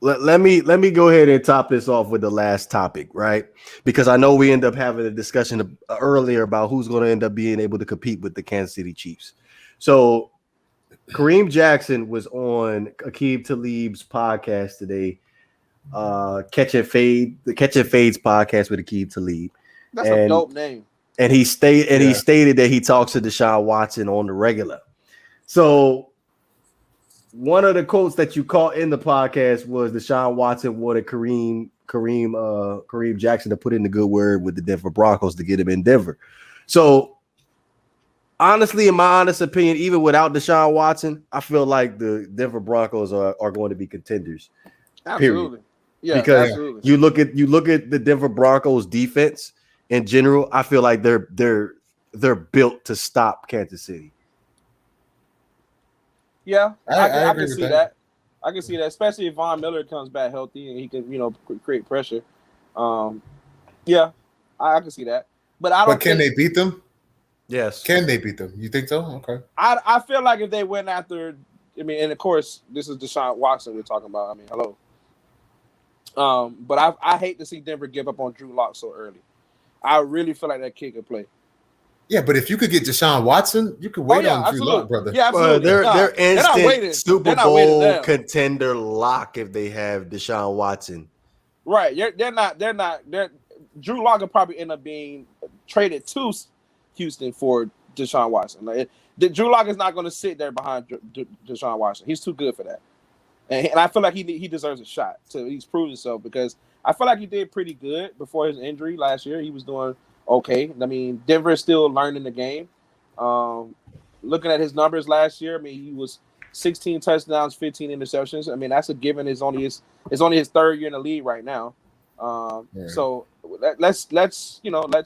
let me go ahead and top this off with the last topic, right? Because I know we end up having a discussion earlier about who's going to end up being able to compete with the Kansas City Chiefs. So Kareem Jackson was on Aqib Talib's podcast today, the Catch and Fades podcast with Aqib Talib. That's a dope name. And he stated that he talks to Deshaun Watson on the regular. So one of the quotes that you caught in the podcast was Deshaun Watson wanted Kareem Jackson to put in the good word with the Denver Broncos to get him in Denver. So honestly, in my honest opinion, even without Deshaun Watson, I feel like the Denver Broncos are going to be contenders. Absolutely. Period. Yeah, because absolutely. you look at the Denver Broncos defense in general, I feel like they're built to stop Kansas City. Yeah, I can see that. I can see that, especially if Von Miller comes back healthy and he can, create pressure. Yeah, I can see that. But I don't. But can they beat them? Yes. Can they beat them? You think so? Okay. I feel like if they went after, and of course this is Deshaun Watson we're talking about. Hello. But I hate to see Denver give up on Drew Lock so early. I really feel like that kid could play. Yeah, but if you could get Deshaun Watson, you could wait on Drew Lock, brother. Yeah, absolutely. They're instant Super Bowl contender lock if they have Deshaun Watson. Right. They're not. Drew Lock will probably end up being traded to Houston for Deshaun Watson. Drew Lock is not going to sit there behind Deshaun Watson. He's too good for that. And I feel like he deserves a shot to at least prove himself, because I feel like he did pretty good before his injury last year. He was doing okay. Denver is still learning the game. Looking at his numbers last year, he was 16 touchdowns, 15 interceptions. That's a given. It's only his third year in the league right now. So let's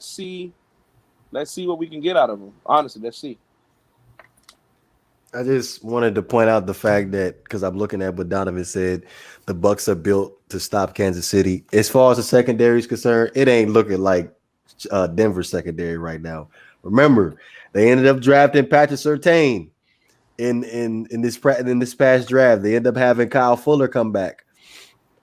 see what we can get out of him. Honestly, let's see. I just wanted to point out the fact that, because I'm looking at what Donovan said, the Bucs are built to stop Kansas City. As far as the secondary is concerned, it ain't looking like Denver's secondary right now. Remember, they ended up drafting Patrick Surtain in this past draft. They ended up having Kyle Fuller come back.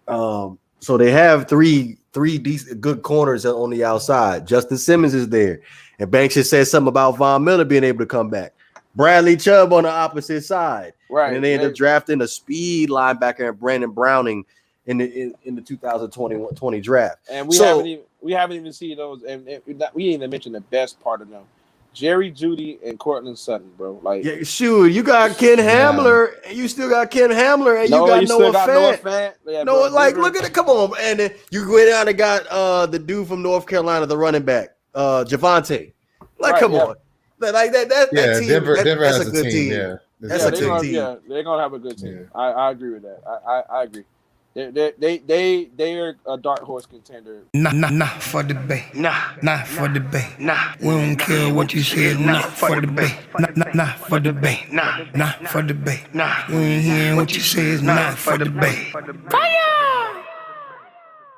So they have three decent good corners on the outside. Justin Simmons is there, and Banks just said something about Von Miller being able to come back. Bradley Chubb on the opposite side, right? And they ended up drafting a speed linebacker and Brandon Browning in the 2020 draft. And we haven't even seen those, and we didn't even mention the best part of them: Jerry Jeudy and Cortland Sutton, bro. You got Ken Hamler, and you still got Ken Hamler, and you got Noah Fant. Yeah, look at it. Come on, and then you go down and got the dude from North Carolina, the running back, Javonte. Come on. That team, Denver that's has a good team. Yeah, that's a good team. Yeah, they're gonna have a good team. Yeah. I agree with that. I agree. They're a dark horse contender. Nah for the Bay. Nah for the Bay. Nah, we don't care what you said. Nah for the Bay. Nah for the Bay. Nah for the Bay. Nah, we ain't hearing what you said. Nah for the Bay. Fire!